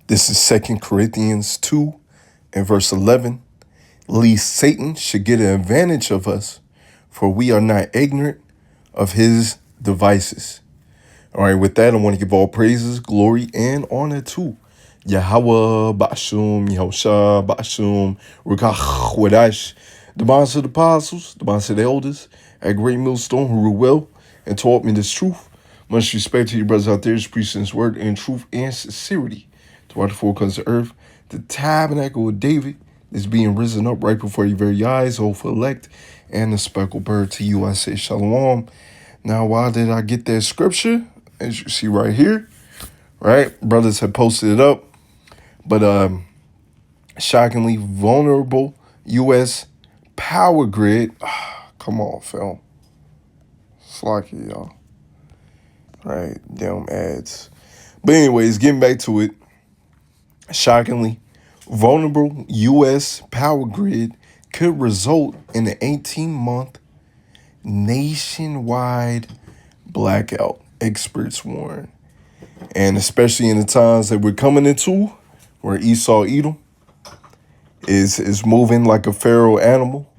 This is 2 Corinthians 2 and verse 11. Lest Satan should get an advantage of us, for we are not ignorant of his devices. All right, with that, I want to give all praises, glory, and honor to Yahweh, Ba'ashum, Yahusha, Ba'ashum, Rukach, Wadash, the bonds of the apostles, the bonds of the elders, at Great Millstone, who rule well and taught me this truth. Much respect to you brothers out there, who's preaching this word in truth and sincerity. To watch the four corners of earth, the tabernacle of David is being risen up right before your very eyes, hopeful elect, and the speckled bird. To you I say shalom. Now, why did I get that scripture? As you see right here, right? Brothers have posted it up. But shockingly vulnerable U.S. power grid. Come on, film. Slocky, y'all. Right, damn ads. But anyways, getting back to it. Shockingly vulnerable U.S. power grid could result in an 18-month nationwide blackout, experts warn. And especially in the times that we're coming into, where Esau Edom is moving like a feral animal.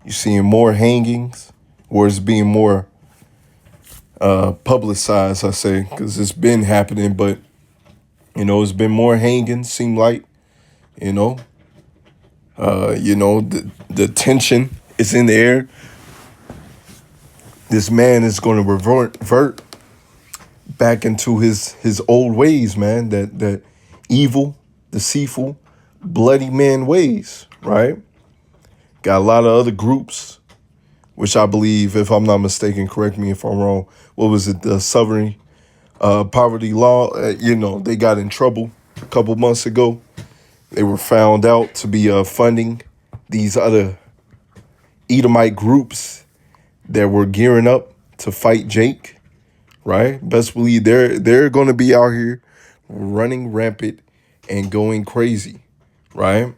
You're seeing more hangings, or it's being more publicized, I say, because it's been happening, but, it's been more hangings, seem like, the tension is in the air. This man is going to revert back into his old ways, man, that evil, deceitful, bloody man ways, right? Got a lot of other groups, which I believe, if I'm not mistaken, correct me if I'm wrong, what was it, the Southern Poverty Law? They got in trouble a couple months ago. They were found out to be funding these other Edomite groups that were gearing up to fight Jake, right? Best believe they're going to be out here running rampant and going crazy, right?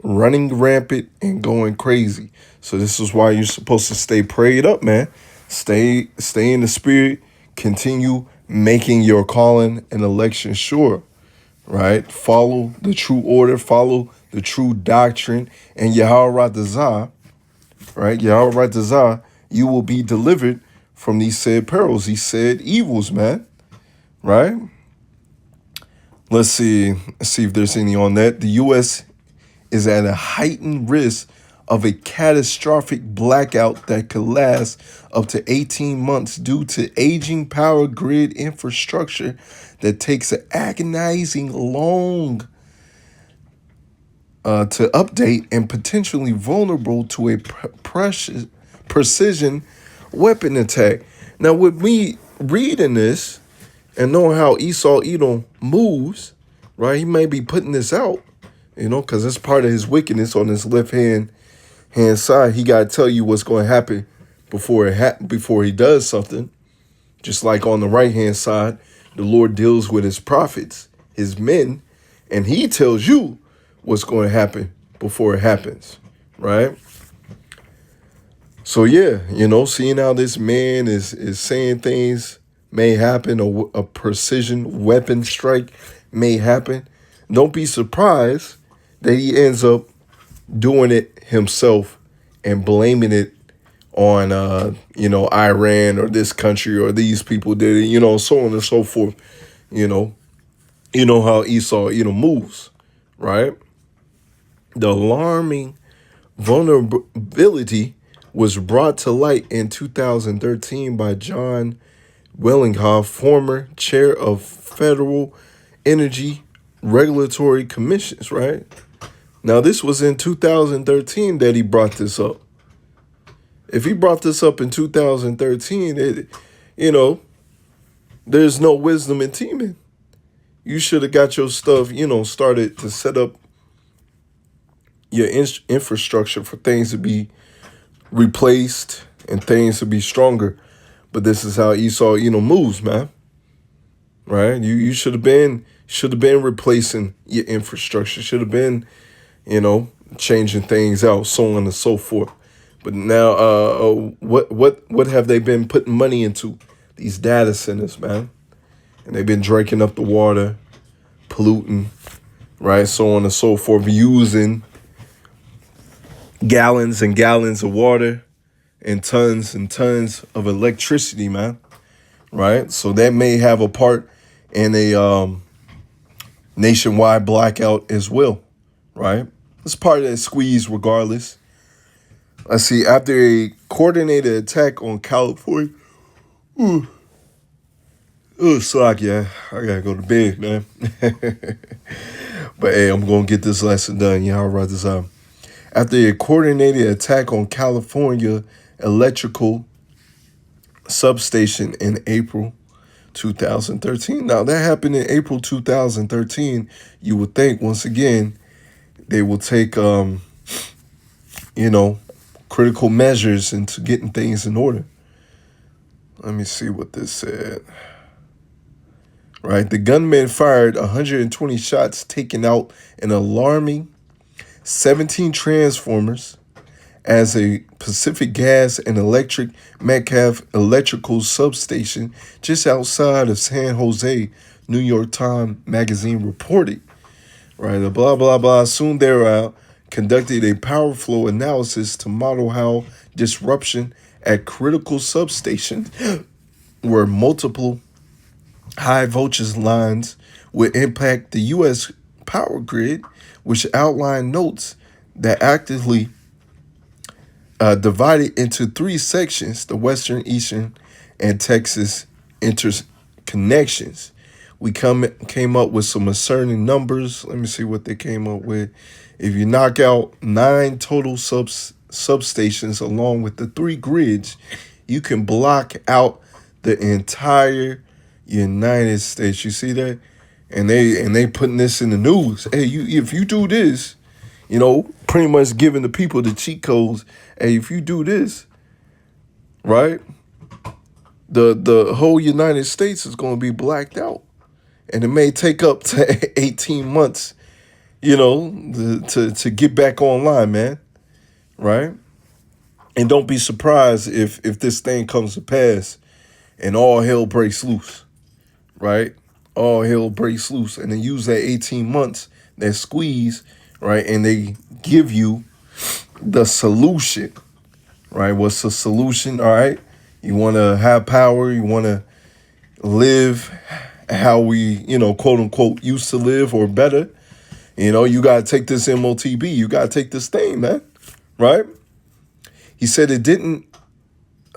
Running rampant and going crazy. So this is why you're supposed to stay prayed up, man. Stay in the spirit. Continue making your calling and election sure, right? Follow the true order. Follow the true doctrine. And Yahweh Razah, right? Yahweh Razah, you will be delivered from these said perils, these said evils, man, right? Let's see if there's any on that. The U.S. is at a heightened risk of a catastrophic blackout that could last up to 18 months due to aging power grid infrastructure that takes an agonizing long to update and potentially vulnerable to a precision weapon attack. Now, with me reading this and knowing how Esau Edom moves, right, he may be putting this out, because it's part of his wickedness on his left hand side. He got to tell you what's going to happen before he does something. Just like on the right hand side, the Lord deals with his prophets, his men, and he tells you what's going to happen before it happens, right? So yeah, seeing how this man is saying things may happen, or a precision weapon strike may happen. Don't be surprised that he ends up doing it himself and blaming it on, Iran or this country or these people did it, so on and so forth. You know how Esau, moves, right? The alarming vulnerability was brought to light in 2013 by John Wellinghoff, former chair of Federal Energy Regulatory Commissions, right? Now, this was in 2013 that he brought this up. If he brought this up in 2013, there's no wisdom in teaming. You should have got your stuff, started to set up your infrastructure for things to be replaced and things to be stronger. But this is how Esau, moves, man. Right? You should have been replacing your infrastructure. Should have been, changing things out, so on and so forth. But now, what have they been putting money into? These data centers, man. And they've been drinking up the water, polluting, right? So on and so forth, using gallons and gallons of water and tons of electricity, man. Right? So that may have a part in a nationwide blackout as well, right? It's part of that squeeze regardless. Let's see, after a coordinated attack on California, suck, yeah, I gotta go to bed, man. But hey, I'm gonna get this lesson done. Y'all write this out. After a coordinated attack on California electrical substation in April 2013. Now, that happened in April 2013. You would think, once again, they will take, critical measures into getting things in order. Let me see what this said. Right. The gunman fired 120 shots, taking out an alarming 17 transformers as a Pacific Gas and Electric Metcalf electrical substation just outside of San Jose, New York Times Magazine reported. Right, the blah, blah, blah. Soon thereafter, conducted a power flow analysis to model how disruption at critical substations where multiple high voltage lines would impact the U.S. power grid, which outlined notes that actively divided into three sections: the Western, Eastern, and Texas interconnections. We came up with some uncertain numbers. Let me see what they came up with. If you knock out 9 total substations along with the 3 grids, you can block out the entire United States. You see that? And they putting this in the news. Hey, if you do this, pretty much giving the people the cheat codes. Hey, if you do this, right, the whole United States is going to be blacked out. And it may take up to 18 months, to get back online, man, right? And don't be surprised if this thing comes to pass and all hell breaks loose, right? All hell breaks loose. And then use that 18 months, that squeeze, right? And they give you the solution, right? What's the solution? All right. You want to have power. You want to live how we, quote unquote, used to live or better. You got to take this MOTB. You got to take this thing, man. Right? He said it didn't.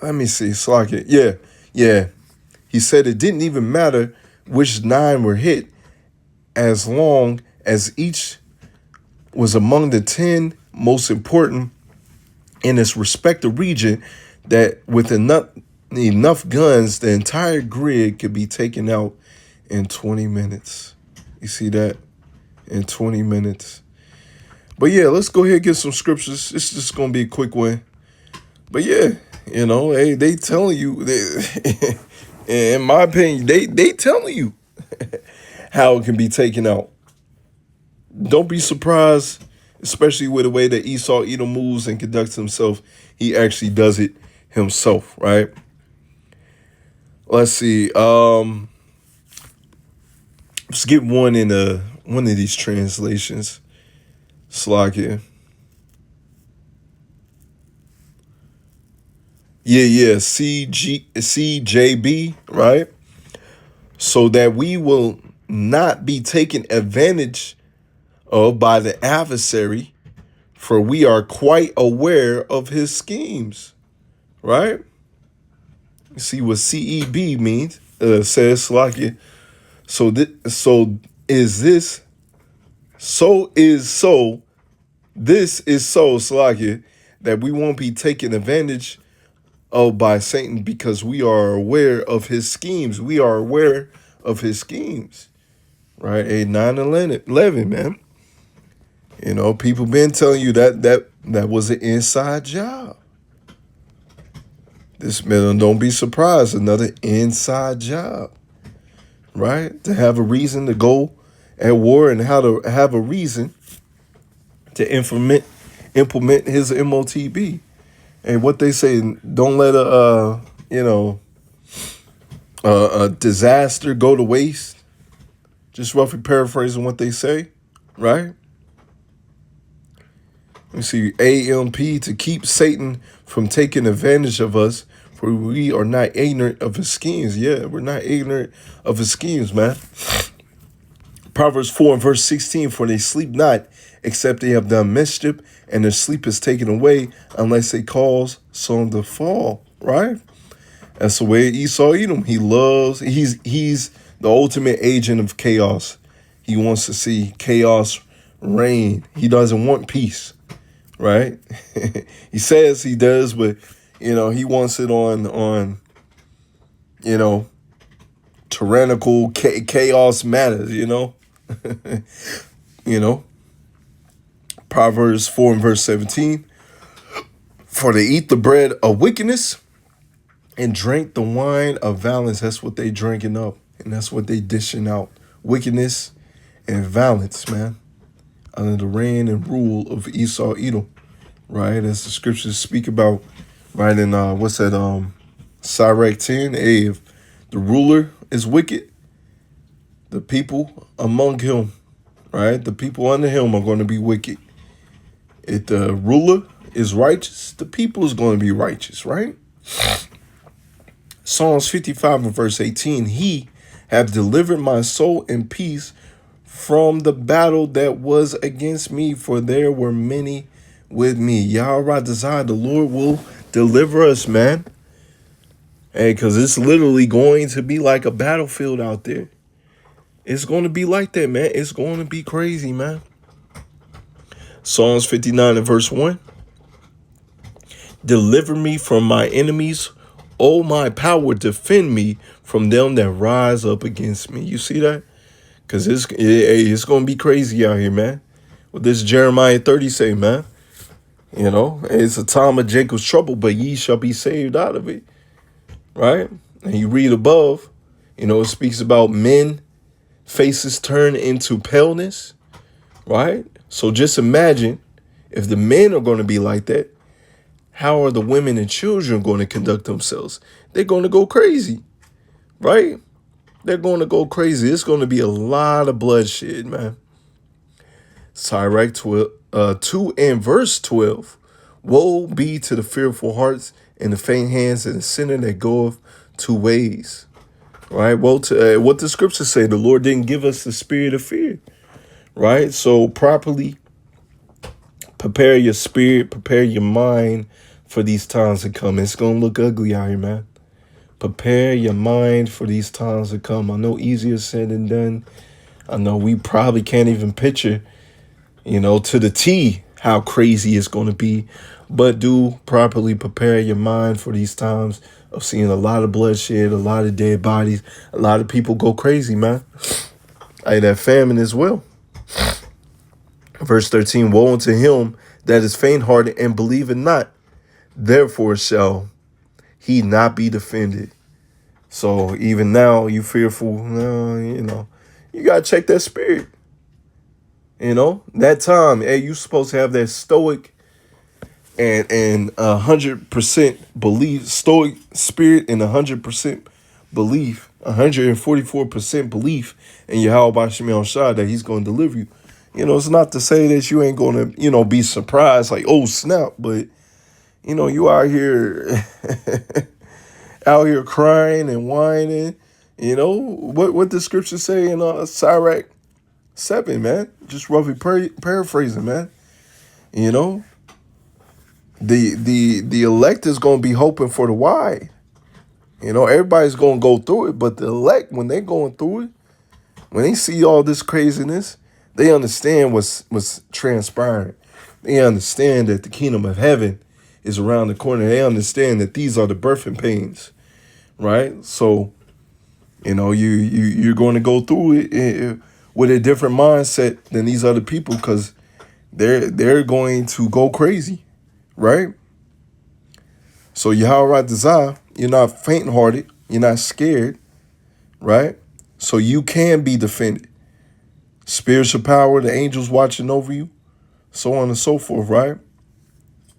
Let me see. Slack it. Yeah. He said it didn't even matter which 9 were hit as long as each was among the 10 most important in its respective region, that with enough guns, the entire grid could be taken out in 20 minutes. You see that? In 20 minutes. But yeah, let's go ahead and get some scriptures. It's just going to be a quick one. But yeah, hey, they telling you, in my opinion, they telling you how it can be taken out. Don't be surprised, especially with the way that Esau Edom moves and conducts himself. He actually does it himself, right? Let's see. Let's get one in one of these translations. Slakia. Yeah. CJB, right? So that we will not be taken advantage of by the adversary, for we are quite aware of his schemes, right? You see what CEB means, says Slakia. So this is so, Slakia, that we won't be taken advantage of by Satan because we are aware of his schemes. We are aware of his schemes, right? A 9/11, man. People been telling you that was an inside job. This man, don't be surprised, another inside job, right? To have a reason to go at war and how to have a reason to implement his MOTB. And what they say, don't let a disaster go to waste. Just roughly paraphrasing what they say, right? You see, AMP, to keep Satan from taking advantage of us, for we are not ignorant of his schemes. Yeah, we're not ignorant of his schemes, man. Proverbs 4 and verse 16, for they sleep not, except they have done mischief, and their sleep is taken away, unless they cause some to fall, right? That's the way Esau Edom. He's the ultimate agent of chaos. He wants to see chaos reign. He doesn't want peace, right? He says he does, but he wants it on tyrannical chaos matters, Proverbs 4 and verse 17. For they eat the bread of wickedness and drink the wine of violence. That's what they drinking up, and that's what they dishing out. Wickedness and violence, man. Under the reign and rule of Esau Edom, right? As the scriptures speak about, right? In what's that? Sirach 10. Hey, if the ruler is wicked, the people among him, right? The people under him are going to be wicked. If the ruler is righteous, the people is going to be righteous, right? Psalms 55 and verse 18, he have delivered my soul in peace from the battle that was against me, for there were many with me. Yahweh desire, the Lord will deliver us, man. Hey, because it's literally going to be like a battlefield out there. It's going to be like that, man. It's going to be crazy, man. Psalms 59 and verse 1. Deliver me from my enemies. O my power, defend me from them that rise up against me. You see that? Because it's going to be crazy out here, man. What does Jeremiah 30 say, man? It's a time of Jacob's trouble, but ye shall be saved out of it. Right? And you read above, it speaks about men, faces turn into paleness. Right? So just imagine if the men are going to be like that, how are the women and children going to conduct themselves? They're going to go crazy, right? They're going to go crazy. It's going to be a lot of bloodshed, man. Sirach 2 and verse 12. Woe be to the fearful hearts and the faint hands and the sinner that goeth two ways. Right? Well, to what the scriptures say, the Lord didn't give us the spirit of fear. Right? So properly prepare your spirit, prepare your mind for these times to come. It's going to look ugly out here, man. Prepare your mind for these times to come. I know easier said than done. I know we probably can't even picture, to the T how crazy it's going to be. But do properly prepare your mind for these times of seeing a lot of bloodshed, a lot of dead bodies, a lot of people go crazy, man. That famine as well. Verse 13, woe unto him that is faint-hearted and believeth not. Therefore shall he not be defended. So even now you fearful, you got to check that spirit. That time, hey, you supposed to have that stoic and 100% belief, stoic spirit and 100% belief, 144% belief in Yahweh Shemel Shah that he's going to deliver you. It's not to say that you ain't going to, be surprised like, oh, snap. But, you out here, crying and whining. What the scripture say in Sirach 7, man. Just roughly paraphrasing, man. The elect is going to be hoping for the why. Everybody's going to go through it. But the elect, when they're going through it, when they see all this craziness, they understand what's transpiring. They understand that the kingdom of heaven is around the corner. They understand that these are the birthing pains, right? So, you're going to go through it with a different mindset than these other people because they're going to go crazy, right? So Yahweh desire, you're not faint-hearted, you're not scared, right? So you can be defended. Spiritual power, the angels watching over you, so on and so forth, right?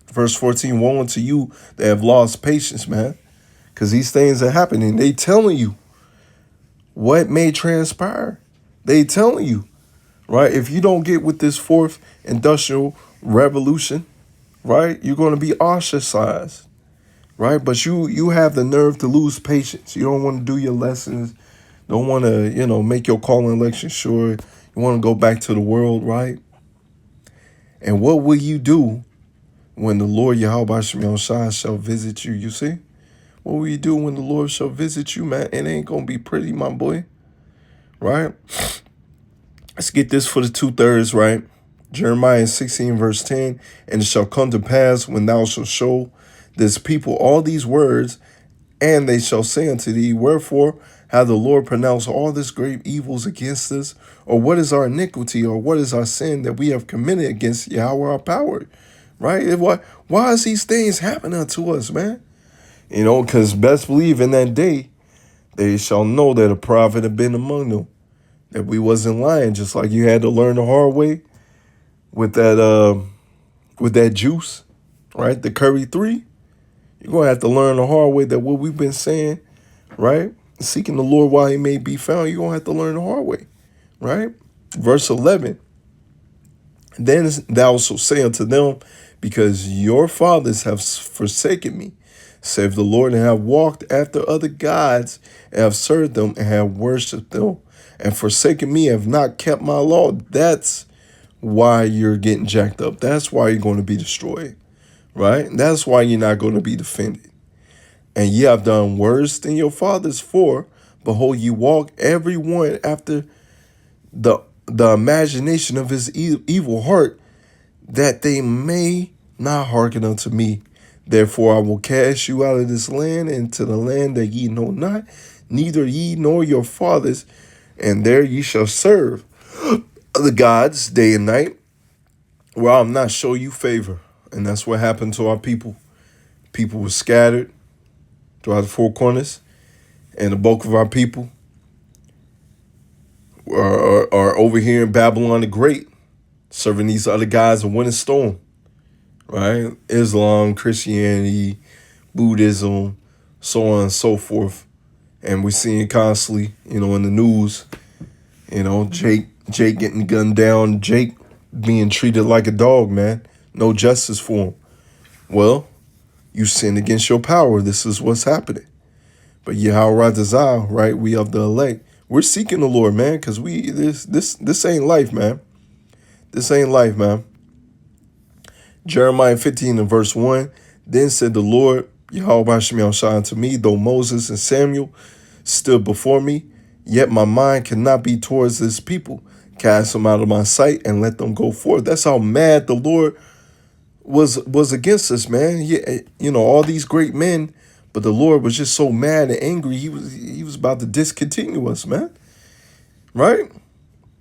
Verse 14, woe unto you that have lost patience, man, because these things are happening. They telling you what may transpire. They telling you, right? If you don't get with this fourth industrial revolution, right, you're going to be ostracized, right? But you have the nerve to lose patience. You don't want to do your lessons. Don't want to, make your call and election sure. You want to go back to the world, right? And what will you do when the Lord Yahweh Shem Shai shall visit you? You see? What will you do when the Lord shall visit you, man? It ain't going to be pretty, my boy, right? Let's get this for the 2/3, right? Jeremiah 16, verse 10. And it shall come to pass when thou shalt show this people all these words, and they shall say unto thee, wherefore hath the Lord pronounced all this great evils against us? Or what is our iniquity, or what is our sin that we have committed against Yahweh our power? Right? Why is these things happening unto us, man? Because best believe in that day, they shall know that a prophet had been among them, that we wasn't lying, just like you had to learn the hard way with that juice, right? The Curry 3. You're going to have to learn the hard way that what we've been saying, right? Seeking the Lord while he may be found, you're going to have to learn the hard way, right? Verse 11. Then thou shalt say unto them, because your fathers have forsaken me, save the Lord, and have walked after other gods, and have served them, and have worshipped them, and forsaken me, have not kept my law. That's why you're getting jacked up. That's why you're going to be destroyed, right? That's why you're not going to be defended. And ye have done worse than your fathers, for behold, ye walk every one after the imagination of his evil heart, that they may not hearken unto me. Therefore I will cast you out of this land into the land that ye know not, neither ye nor your fathers, and there ye shall serve the gods day and night, where I'll not show you favor. And that's what happened to our people. People were scattered throughout the four corners, and the bulk of our people are over here in Babylon the Great, serving these other guys in winter storm, right? Islam, Christianity, Buddhism, so on and so forth. And we're seeing constantly, in the news, Jake getting gunned down, Jake being treated like a dog, man. No justice for him. Well, you sin against your power. This is what's happening. But Yahweh Razah, right? We of the elect. We're seeking the Lord, man, because this ain't life, man. This ain't life, man. Jeremiah 15 and verse 1. Then said the Lord, Yahweh Shem Shai unto me, though Moses and Samuel stood before me, yet my mind cannot be towards this people. Cast them out of my sight and let them go forth. That's how mad the Lord was against us, man. All these great men, but the Lord was just so mad and angry. He was about to discontinue us, man. Right?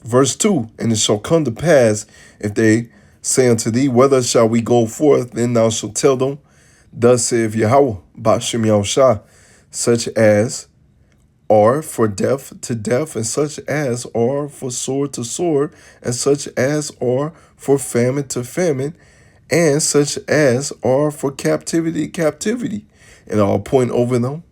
Verse 2. And it shall come to pass, if they say unto thee, whether shall we go forth, then thou shalt tell them, thus saith Yahweh, Ba'ashem Yahushua, such as are for death to death, and such as are for sword to sword, and such as are for famine to famine, and such as are for captivity to captivity. And I'll point over them.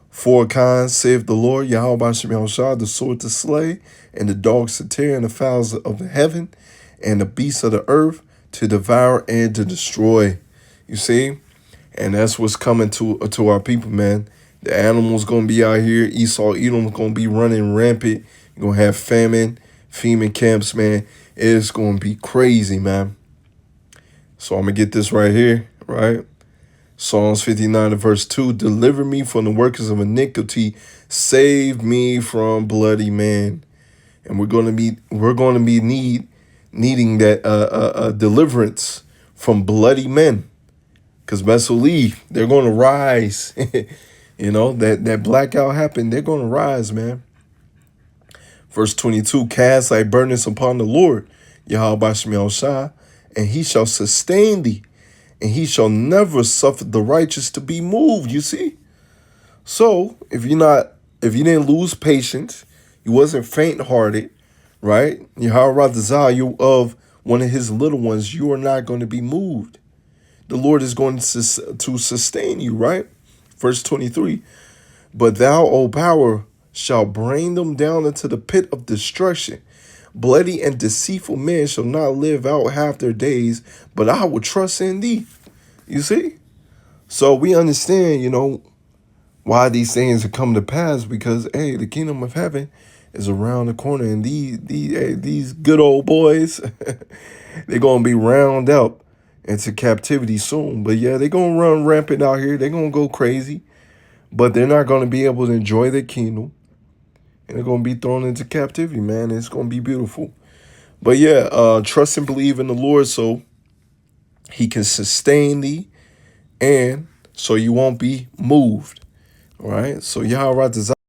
Four kinds, saith the Lord, Yahweh Shem Yahushua, the sword to slay, and the dogs to tear, and the fowls of the heaven, and the beasts of the earth to devour and to destroy. You see? And that's what's coming to our people, man. The animals going to be out here. Esau, Edom's going to be running rampant. You're going to have famine, FEMA camps, man. It's going to be crazy, man. So I'm going to get this right here, right? Psalms 59 and verse 2. Deliver me from the workers of iniquity. Save me from bloody man. And we're going to be needing that deliverance from bloody men. Because best believe they're going to rise. That blackout happened. They're going to rise, man. Verse 22, cast thy burdens upon the Lord, Yahweh Shem Yahushua, and he shall sustain thee, and he shall never suffer the righteous to be moved. You see? So if you didn't lose patience, you wasn't faint-hearted, right? Yahweh Razah, you of one of his little ones, you are not going to be moved. The Lord is going to sustain you, right? Verse 23, but thou, O power, shall bring them down into the pit of destruction. Bloody and deceitful men shall not live out half their days, but I will trust in thee. You see? So we understand, why these things have come to pass, because hey, the kingdom of heaven is around the corner, and these good old boys, they're gonna be round up into captivity soon. But yeah, they're gonna run rampant out here. They're gonna go crazy, but they're not gonna be able to enjoy the kingdom, and they're gonna be thrown into captivity, man. It's gonna be beautiful. But yeah, trust and believe in the Lord so He can sustain thee, and so you won't be moved. All right. So Yahweh